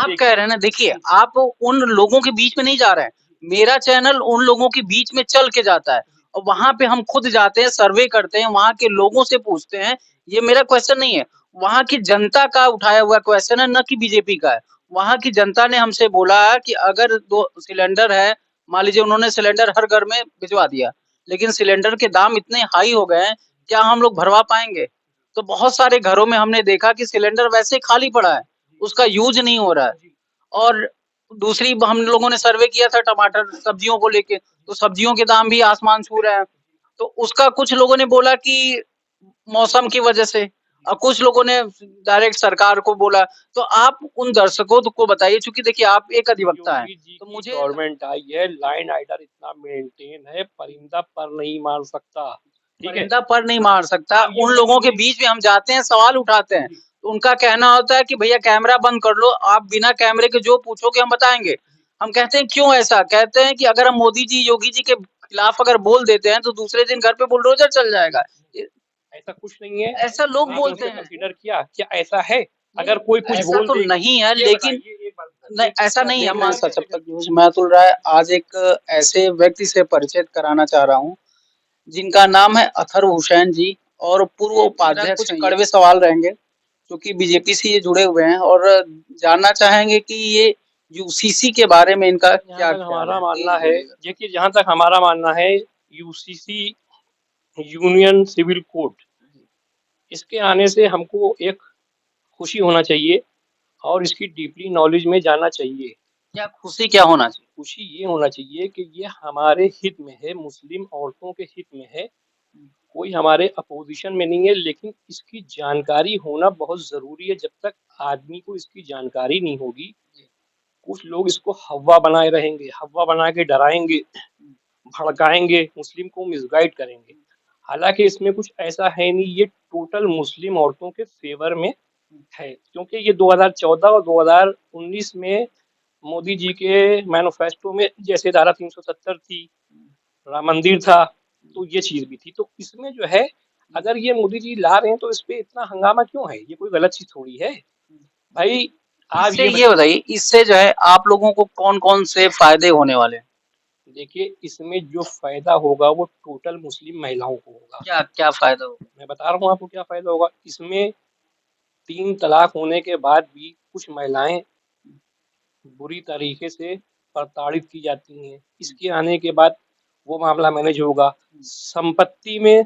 आप कह रहे हैं ना, देखिए आप उन लोगों के बीच में नहीं जा रहे हैं। मेरा चैनल उन लोगों के बीच में चल के जाता है और वहाँ पे हम खुद जाते हैं, सर्वे करते हैं, वहाँ के लोगों से पूछते हैं। ये मेरा क्वेश्चन नहीं है, वहाँ की जनता का उठाया हुआ क्वेश्चन है, ना कि बीजेपी का है। वहाँ की जनता ने हमसे बोला है कि अगर 2 सिलेंडर है, मान लीजिए उन्होंने सिलेंडर हर घर में भिजवा दिया, लेकिन सिलेंडर के दाम इतने हाई हो गए हैं, क्या हम लोग भरवा पाएँगे? तो बहुत सारे घरों में हमने देखा कि सिलेंडर वैसे ही खाली पड़ा है, उसका यूज़ नहीं हो रहा है। और दूसरी हम लोगों ने सर्वे किया था टमाटर, सब्जियों को लेके, तो सब्जियों के दाम भी आसमान छू रहे हैं। तो उसका कुछ लोगों ने बोला कि मौसम की वजह से और कुछ लोगों ने डायरेक्ट सरकार को बोला। तो आप उन दर्शकों को बताइए, चूँकि देखिए आप एक अधिवक्ता हैं, योगी जी तो की मुझे गवर्नमेंट आई है, लाइन आर्डर इतना मेंटेन है, परिंदा पर नहीं मार सकता। ठीक है, परिंदा पर नहीं मार सकता। आप ये उन बताइए लोगों के मुझे। बीच में हम जाते हैं, सवाल उठाते हैं, तो उनका कहना होता है कि भैया कैमरा बंद कर लो, आप बिना कैमरे के जो पूछोगे हम बताएँगे। हम कहते हैं क्यों ऐसा? कहते हैं कि अगर हम मोदी जी, योगी जी के खिलाफ अगर बोल देते हैं, तो दूसरे दिन घर पे बुलडोज़र चल जाएगा। ए ऐसा कुछ नहीं है, ऐसा लोग आपने बोलते उसे हैं। कंसीडर किया? क्या ऐसा है? नहीं, अगर कोई कुछ ऐसा बोल तो देगा, नहीं है, ये लेकिन बताइए एक बात नहीं, बताइए, ऐसा क्या नहीं है। मैं देखना सच, है? जब तक न्यूज़ मैं तुल रहा है, आज एक ऐसे व्यक्ति से परिचित कराना चाह रहा हूँ, जिनका नाम है अतहर हुसैन जी और पूर्व मेरा उपाध्यक्ष कुछ हैं ये। कड़वे कड़वे सवाल रहेंगे, क्योंकि बीजेपी से ये जुड़े हुए हैं और जानना चाहेंगे कि ये यूसीसी के बारे में इनका जहाँ क्या तक ख़्याल हमारा है? मानना तेज़ है, बोलिएगा। देखिए जहाँ तक हमारा मानना है, यूसीसी यूनियन सिविल कोड, इसके आने से हमको एक खुशी होना चाहिए और इसकी डीपली नॉलेज में जाना चाहिए। क्या खुशी क्या होना चाहिए? खुशी ये होना चाहिए कि ये हमारे हित में है, मुस्लिम औरतों के हित में है, कोई हमारे अपोजिशन में नहीं है, लेकिन इसकी जानकारी होना बहुत ज़रूरी है। जब तक आदमी को इसकी जानकारी नहीं होगी, कुछ लोग इसको हव्वा बनाए रहेंगे, हव्वा बना के डराएँगे, भड़काएँगे, मुस्लिम को मिसगाइड करेंगे। हालाँकि इसमें कुछ ऐसा है नहीं, ये टोटल मुस्लिम औरतों के फ़ेवर में है, क्योंकि ये 2014 और 2019 में मोदी जी के मैनिफेस्टो में जैसे धारा 370 थी, राम मंदिर था, तो ये चीज़ भी थी। तो इसमें जो है, अगर ये मोदी जी ला रहे हैं तो इस पे इतना हंगामा क्यों है? ये कोई गलत चीज़ थोड़ी है। भाई आप इससे ये ये बताइए, बताइए, इससे जो है आप लोगों को कौन-कौन से फ़ायदे होने वाले हैं? देखिए इसमें जो फ़ायदा होगा वो टोटल मुस्लिम महिलाओं को होगा। क्या फ़ायदा होगा? मैं बता रहा हूँ आपको क्या फ़ायदा होगा। इसमें 3 तलाक होने के बाद भी कुछ महिलाएँ बुरी तरीके से प्रताड़ित की जाती हैं। इसके आने के बाद वो मामला मैनेज होगा। संपत्ति में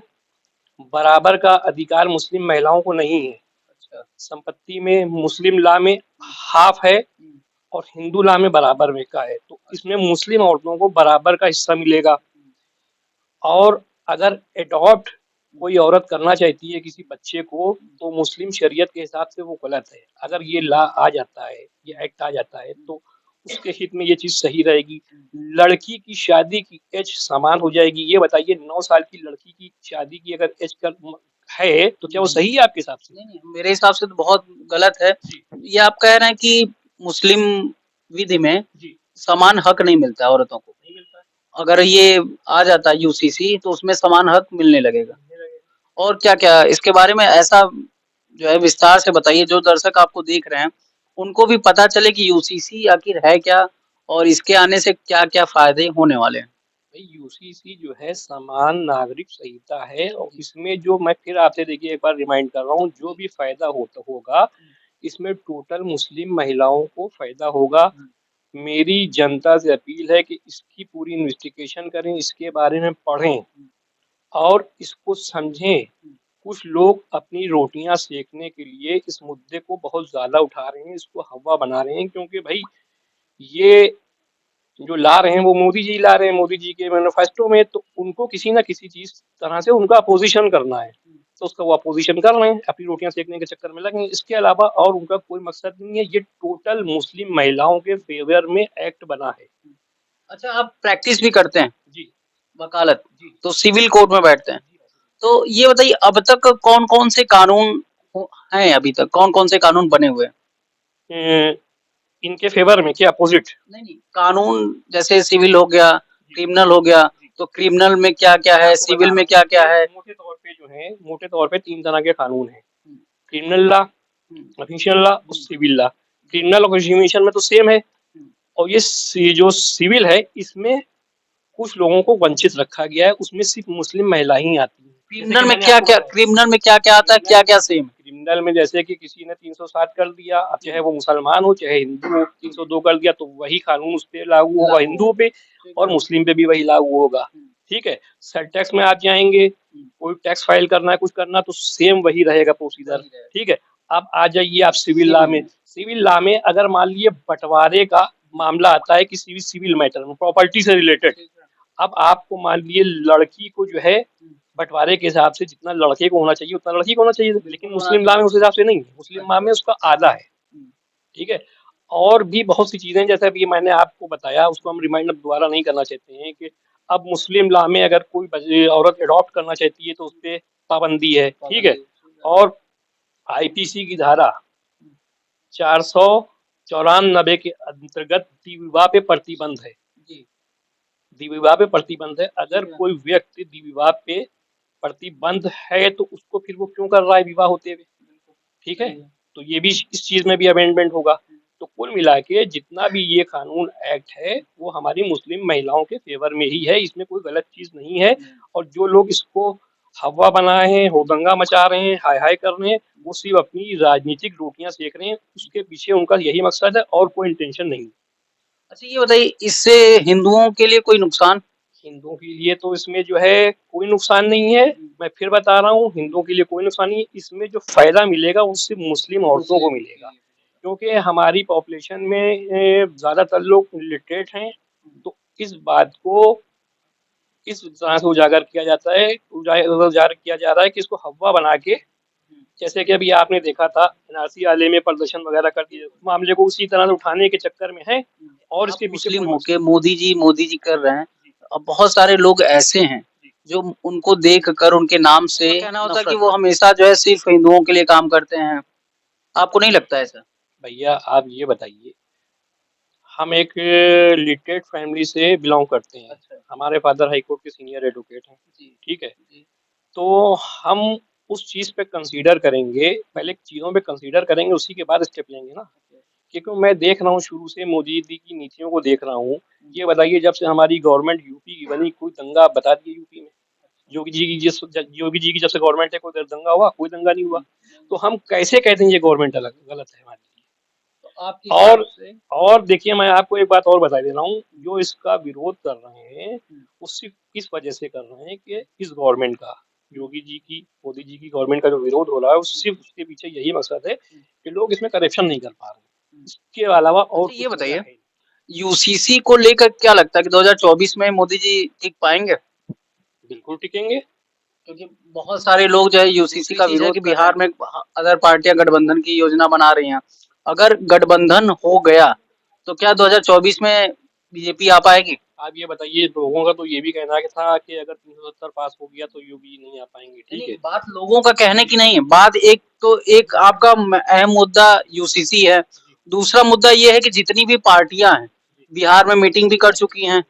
बराबर का अधिकार मुस्लिम महिलाओं को नहीं है। अच्छा। संपत्ति में मुस्लिम लॉ में हाफ है और हिंदू लॉ में बराबर में का है। तो इसमें मुस्लिम औरतों को बराबर का हिस्सा मिलेगा। और अगर एडॉप्ट कोई औरत करना चाहती है किसी बच्चे को, तो मुस्लिम शरीयत के हिसाब से वो गलत है। अगर ये लॉ आ जाता है, ये एक्ट आ जाता है, तो उसके हित में ये चीज़ सही रहेगी। लड़की की शादी की एज समान हो जाएगी। ये बताइए 9 साल की लड़की की शादी की अगर एज कर है, तो क्या वो सही है आपके हिसाब से? नहीं, नहीं, मेरे हिसाब से तो बहुत गलत है। जी, ये आप कह रहे हैं कि मुस्लिम विधि में जी, समान हक नहीं मिलता है औरतों को। नहीं मिलता है। अगर ये आ जाता है यूसीसी, तो उसमें समान हक मिलने लगेगा। और क्या-क्या इसके बारे में ऐसा जो है विस्तार से बताइए, जो दर्शक आपको देख रहे हैं, उनको भी पता चले कि यूसीसी आखिर है क्या और इसके आने से क्या-क्या फ़ायदे होने वाले हैं? भाई यूसीसी जो है समान नागरिक संहिता है और इसमें जो मैं फिर आपसे देखिए एक बार रिमाइंड कर रहा हूँ, जो भी फायदा होता होगा, इसमें टोटल मुस्लिम महिलाओं को फायदा होगा। मेरी जनता से अपील है कि इसकी पूरी इन्वेस्टिगेशन करें, इसके बारे में पढ़ें और इसको समझें। कुछ लोग अपनी रोटियां सेकने के लिए इस मुद्दे को बहुत ज़्यादा उठा रहे हैं, इसको हवा बना रहे हैं, क्योंकि भाई ये जो ला रहे हैं वो मोदी जी ला रहे हैं, मोदी जी के मैनिफेस्टो में, तो उनको किसी ना किसी चीज तरह से उनका अपोजिशन करना है, तो उसका वो अपोजिशन कर रहे हैं, अपनी रोटियां सेकने के चक्कर में लगे हैं। इसके अलावा और उनका कोई मकसद नहीं है। ये टोटल मुस्लिम महिलाओं के फेवर में एक्ट बना है। अच्छा, आप प्रैक्टिस भी करते हैं, जी, वकालत, जी, तो सिविल कोर्ट में बैठते हैं। तो ये बताइए, अब तक कौन-कौन से कानून हैं अभी तक? कौन-कौन से कानून बने हुए हैं? अ, इनके फेवर में क्या अपोजिट? नहीं, नहीं, कानून जैसे सिविल हो गया, जी, क्रिमिनल हो गया, जी, तो क्रिमिनल में क्या-क्या मैं है, आपको बता सिविल रहा में हूँ, क्या-क्या मोटे है? मोटे तौर पे जो है, मोटे तौर पे 3 तरह के कानून हैं। हुँ, क्रिमिनल लॉ, हुँ, ऑफिशियल लॉ और हुँ, सिविल लॉ। क्रिमिनल और एग्जीक्यूशन में तो सेम है, और ये जो सिविल है इसमें कुछ लोगों को वंचित रखा गया है, उसमें सिर्फ मुस्लिम महिला ही आती है। क्रिमिनल में क्या-क्या आता है, क्या-क्या सेम? क्रिमिनल में जैसे कि किसी ने 360 कर दिया, अब चाहे वो मुसलमान हो चाहे हिंदू हो, 302 कर दिया तो वही कानून उस पे लागू होगा हिंदुओं पे, और मुस्लिम पे भी वही लागू होगा, ठीक है। सेल टैक्स में आप जाएंगे, कोई टैक्स फाइल करना है, कुछ करना तो सेम वही रहेगा प्रोसीजर, ठीक है। अब आ जाइए आप सिविल लॉ में। सिविल लॉ में अगर मान लीजिए बंटवारे का मामला आता है किसी भी सिविल मैटर में, प्रॉपर्टी से रिलेटेड, अब आपको मान लीजिए लड़की को जो है बंटवारे के हिसाब से जितना लड़के को होना चाहिए उतना लड़की को होना चाहिए, लेकिन मुस्लिम लॉ में उस हिसाब से नहीं है, मुस्लिम लॉ में उसका आधा है, ठीक है। और भी बहुत सी चीजें जैसे अभी मैंने आपको बताया, उसको हम रिमाइंड अब दोबारा नहीं करना चाहते हैं कि अब मुस्लिम लॉ में अगर कोई औरत अडॉप्ट करना चाहती है तो उस पर पाबंदी है, ठीक है। और आईपीसी की धारा 494 के अंतर्गत द्विविवाह पे प्रतिबंध है, द्विविवाह पे प्रतिबंध है। अगर कोई व्यक्ति द्विविवाह पे प्रतिबंध है तो उसको फिर वो क्यों कर रहा है विवाह होते हुए, ठीक है। तो ये भी इस चीज में भी अमेंडमेंट होगा। तो कुल मिला के जितना भी ये कानून एक्ट है वो हमारी मुस्लिम महिलाओं के फेवर में ही है, इसमें कोई गलत चीज नहीं है। और जो लोग इसको हवा बनाए हैं, होदंगा मचा रहे हैं, हाय हाय कर रहे हैं, वो सिर्फ अपनी राजनीतिक रोटियां सेक रहे हैं, उसके पीछे उनका यही मकसद है और कोई इंटेंशन नहीं। अच्छा ये बताइए, इससे हिंदुओं के लिए कोई नुकसान? हिंदुओं के लिए तो इसमें जो है कोई नुकसान नहीं है, मैं फिर बता रहा हूँ, हिंदुओं के लिए कोई नुकसान नहीं है। इसमें जो फायदा मिलेगा उससे मुस्लिम औरतों को मिलेगा, क्योंकि हमारी पॉपुलेशन में ज्यादातर लोग लिटरेट हैं, तो इस बात को इस तरह से उजागर किया जाता है, उजागर किया जा रहा है कि इसको हवा बना के, जैसे कि अभी आपने देखा था एनआरसी वाले में प्रदर्शन वगैरह कर दिए, मामले को उसी तरह से उठाने के चक्कर में है। और इसके पीछे मुस्लिम होके मोदी जी कर रहे हैं, अब बहुत सारे लोग ऐसे हैं जो उनको देख कर उनके नाम से कहना होता है कि वो हमेशा जो है सिर्फ हिंदुओं के लिए काम करते हैं। आपको नहीं लगता ऐसा? भैया आप ये बताइए, हम एक लिटरेट फैमिली से बिलोंग करते हैं, हमारे फादर हाई कोर्ट के सीनियर एडवोकेट हैं, ठीक है। तो हम उस चीज पे कंसीडर करेंगे, पहले चीजों पे कंसीडर करेंगे, उसी के बाद स्टेप लेंगे ना। क्योंकि मैं देख रहा हूँ शुरू से मोदी जी की नीतियों को देख रहा हूँ। ये बताइए जब से हमारी गवर्नमेंट यूपी की बनी, कोई दंगा आप बता दिए यूपी में? योगी जी की जब से गवर्नमेंट है कोई दंगा हुआ? कोई दंगा नहीं हुआ। तो हम कैसे कहते हैं ये गवर्नमेंट अलग गलत है हमारी? और देखिए मैं आपको एक बात और बता दे रहा हूँ, जो इसका विरोध कर रहे हैं वो सिर्फ इस वजह से कर रहे हैं कि इस गवर्नमेंट का, योगी जी की, मोदी जी की गवर्नमेंट का जो विरोध हो रहा है, सिर्फ उसके पीछे यही मकसद है कि लोग इसमें करप्शन नहीं कर पा रहे। इसके अलावा और ये बताइए, यूसीसी को लेकर क्या लगता है कि 2024 में मोदी जी टिक पाएंगे? बिल्कुल टिकेंगे, क्योंकि बहुत सारे लोग जो है यूसीसी का विरोध, बिहार में अदर पार्टियां गठबंधन की योजना बना रही हैं, अगर गठबंधन हो गया तो क्या 2024 में बीजेपी आ पाएगी? आप ये बताइए, लोगों का तो ये भी कहना था कि अगर 370 पास हो गया तो योगी नहीं आ पाएंगे, ठीक है। बात लोगों का कहने की नहीं है, बात एक आपका अहम मुद्दा यूसीसी है, दूसरा मुद्दा ये है कि जितनी भी पार्टियां हैं बिहार में मीटिंग भी कर चुकी हैं,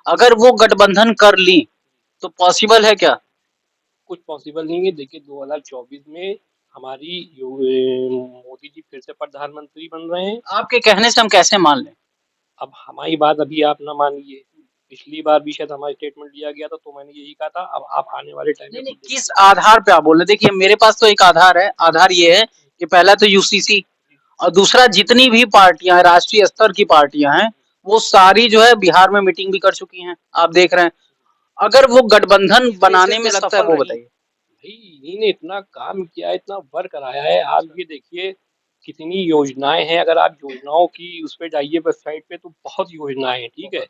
अगर वो गठबंधन कर ली तो पॉसिबल है क्या? कुछ पॉसिबल नहीं है। देखिए 2024 में हमारी मोदी जी फिर से प्रधानमंत्री बन रहे हैं। आपके कहने से हम कैसे मान लें? अब हमारी बात अभी आप ना मानिए, पिछली बार भी शायद हमारा स्टेटमेंट दिया गया था तो मैंने यही कहा था। अब आप आने वाले टाइम में किस आधार पे आप बोल रहे? देखिए मेरे पास तो एक आधार है, आधार ये है कि पहला तो यूसीसी और दूसरा जितनी भी पार्टियां हैं, राष्ट्रीय स्तर की पार्टियां हैं, वो सारी जो है बिहार में मीटिंग भी कर चुकी हैं, आप देख रहे हैं। अगर वो गठबंधन बनाने में लगता है, वो बताइए। भाई इन्होंने इतना काम किया है, इतना वर्क कराया है। आप ये देखिए कितनी योजनाएं हैं, अगर आप योजनाओं की उस पर जाइए वेबसाइट पे तो बहुत योजनाएं हैं, ठीक है।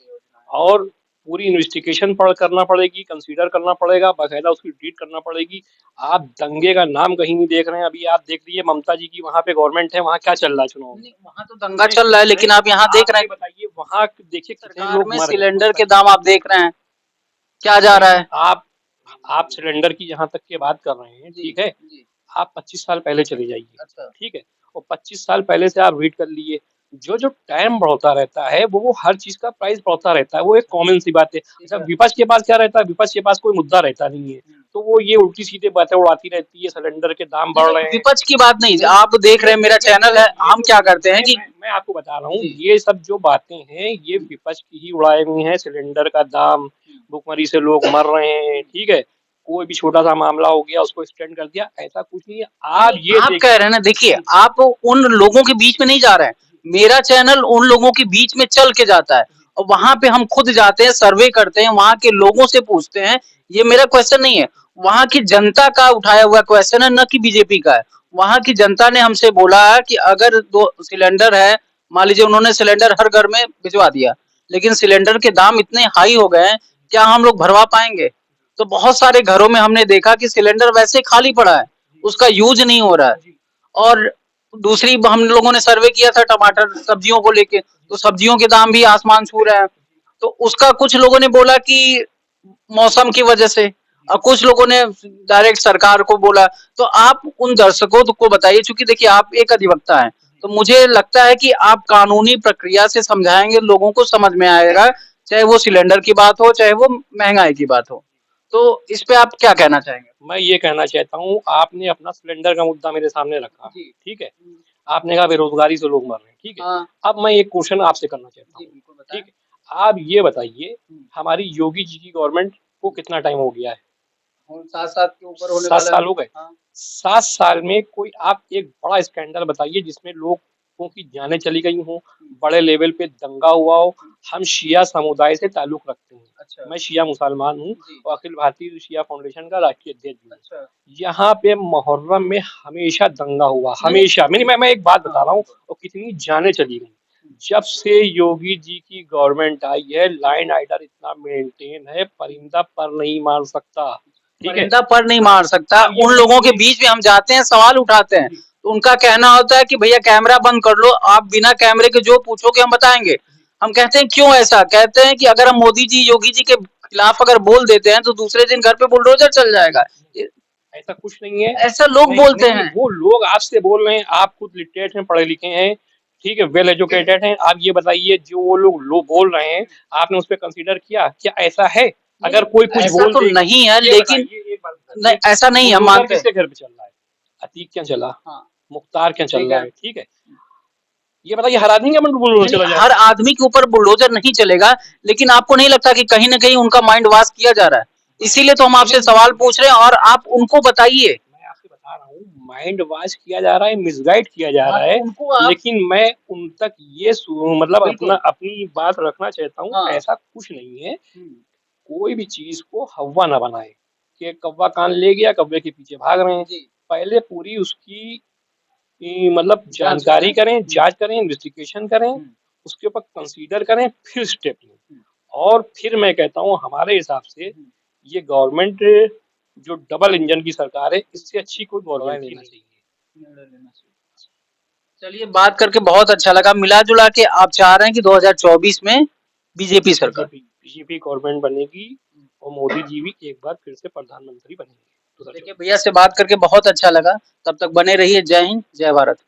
और पूरी इन्वेस्टिगेशन करना पड़ेगी, कंसीडर करना पड़ेगा, बाकायदा उसकी ट्रीट करना पड़ेगी। आप दंगे का नाम कहीं नहीं देख रहे हैं। अभी आप देख लीजिए ममता जी की वहाँ पे गवर्नमेंट है, वहाँ क्या चल रहा है चुनाव में? वहाँ तो दंगा चल रहा है, लेकिन आप यहाँ देख रहे हैं, बताइए वहाँ देखिए कितने लोग मर गए। सिलेंडर के दाम आप देख रहे हैं क्या जा रहा है। आप सिलेंडर की जहाँ तक के बात कर रहे हैं, ठीक है, आप 25 साल पहले चले जाइए, ठीक है, और 25 साल पहले से आप रीड कर लीजिए, जो टाइम बढ़ता रहता है वो हर चीज का प्राइस बढ़ता रहता है, वो एक कॉमन सी बात है। अच्छा विपक्ष के पास क्या रहता है? विपक्ष के पास कोई मुद्दा रहता नहीं है, तो वो ये उल्टी सीधे बातें उड़ाती रहती है, सिलेंडर के दाम बढ़ रहे हैं। विपक्ष की बात नहीं, आप देख रहे हैं मेरा चैनल है, हम क्या करते हैं कि मैं आपको बता रहा हूँ, ये सब जो बातें हैं ये विपक्ष की ही उड़ाई हुई हैं। सिलेंडर का दाम, भुखमरी से लोग मर रहे हैं, ठीक है, कोई भी छोटा सा मामला हो गया उसको एक्सटेंड कर दिया, ऐसा कुछ नहीं है। आप कह रहे हैं ना, देखिए आप उन लोगों के बीच में नहीं जा रहे हैं, मेरा चैनल उन लोगों के बीच में चल के जाता है और वहां पे हम खुद जाते हैं, सर्वे करते हैं, वहां के लोगों से पूछते हैं। ये मेरा क्वेश्चन नहीं है, वहां की जनता का उठाया हुआ क्वेश्चन है, न कि बीजेपी का है। वहां की जनता ने हमसे बोला है कि अगर 2 सिलेंडर है, मान लीजिए उन्होंने सिलेंडर हर घर में भिजवा दिया, लेकिन सिलेंडर के दाम इतने हाई हो गए हैं, क्या हम लोग भरवा पाएंगे? तो बहुत सारे घरों में हमने देखा कि सिलेंडर वैसे खाली पड़ा है, उसका यूज नहीं हो रहा है। और दूसरी हम लोगों ने सर्वे किया था टमाटर सब्जियों को लेके, तो सब्जियों के दाम भी आसमान छू रहे हैं। तो उसका कुछ लोगों ने बोला कि मौसम की वजह से, और कुछ लोगों ने डायरेक्ट सरकार को बोला। तो आप उन दर्शकों को बताइए, चूंकि देखिए आप एक अधिवक्ता हैं, तो मुझे लगता है कि आप कानूनी प्रक्रिया से समझाएंगे, लोगों को समझ में आएगा, चाहे वो सिलेंडर की बात हो, चाहे वो महंगाई की बात हो। तो इस पे आप क्या कहना चाहेंगे? मैं ये कहना चाहता हूँ, आपने अपना सिलेंडर का मुद्दा मेरे सामने रखा, ठीक है, आपने कहा बेरोजगारी से लोग मर रहे हैं, ठीक है। अब मैं एक क्वेश्चन आपसे करना चाहता हूँ, ठीक है, आप ये बताइए हमारी योगी जी की गवर्नमेंट को कितना टाइम हो गया है? 7 के ऊपर होने 7 साल हो गए। हाँ। 7 साल में कोई आप एक बड़ा स्कैंडल बताइए जिसमें लोगों की जानें चली गई हों, बड़े लेवल पे दंगा हुआ हो। हम शिया समुदाय से ताल्लुक रखते हैं। अच्छा। मैं शिया मुसलमान हूँ और अखिल भारतीय शिया फाउंडेशन का राष्ट्रीय अध्यक्ष भी हूँ। अच्छा। यहाँ पे मुहर्रम में हमेशा दंगा हुआ, हमेशा। मैं एक बात बता रहा हूँ, और कितनी जानें चली गई। जब से योगी जी की गवर्नमेंट आई है, लाइन आर्डर इतना मेंटेन है, परिंदा पर नहीं मार सकता, ठीक है, परिंदा पर नहीं मार सकता। उन लोगों के बीच में हम जाते हैं, सवाल उठाते हैं, तो उनका कहना होता है कि भैया कैमरा बंद कर लो, आप बिना कैमरे के जो पूछोगे हम बताएंगे। हम कहते हैं क्यों ऐसा? कहते हैं कि अगर हम मोदी जी योगी जी के खिलाफ अगर बोल देते हैं तो दूसरे दिन घर पे बुलडोजर चल जाएगा। ऐसा कुछ नहीं है, ऐसा लोग बोलते हैं। वो लोग आपसे बोल रहे हैं, आप खुद लिटरेट हैं, पढ़े लिखे हैं, ठीक है, वेल एजुकेटेड हैं। आप ये बताइए, जो वो लोग बोल रहे हैं, आपने उस पर कंसीडर किया? क्या ऐसा है? अगर कोई कुछ बोल तो नहीं है, लेकिन नहीं, ऐसा नहीं है, मानते किसके घर पे चल रहा है? अतीक क्या चला, मुख्तार क्या चल रहा है, ठीक है, ये बताइए, हर आदमी का बुलडोजर चला जाए? हर आदमी के ऊपर बुलडोजर नहीं चलेगा, लेकिन आपको नहीं लगता कि कहीं ना कहीं उनका माइंड वॉश किया जा रहा है? इसीलिए तो हम आपसे सवाल पूछ रहे हैं और आप उनको बताइए। मैं आपसे बता रहा हूँ, माइंड वॉश किया जा रहा है, मिसगाइड किया जा रहा है, लेकिन मैं उन तक ये मतलब अपनी बात रखना चाहता हूँ, ऐसा कुछ नहीं है। कोई भी चीज को हवा ना बनाए कि कौवा कान ले गया, कौवे के पीछे भाग रहे हैं। पहले पूरी उसकी मतलब जानकारी करें, जांच करें, इन्वेस्टिगेशन करें, उसके ऊपर कंसीडर करें, फिर स्टेप लें। और फिर मैं कहता हूँ, हमारे हिसाब से ये गवर्नमेंट जो डबल इंजन की सरकार है, इससे अच्छी कोई गवर्नमेंट नहीं चाहिए। चलिए, बात करके बहुत अच्छा लगा। मिला जुला के आप चाह रहे हैं कि 2024 में बीजेपी सरकार, बीजेपी गवर्नमेंट बनेगी और मोदी जी भी एक बार फिर से प्रधानमंत्री बनेंगे। तो देखिए, भैया से बात करके बहुत अच्छा लगा। तब तक बने रहिए। जय हिंद, जय भारत।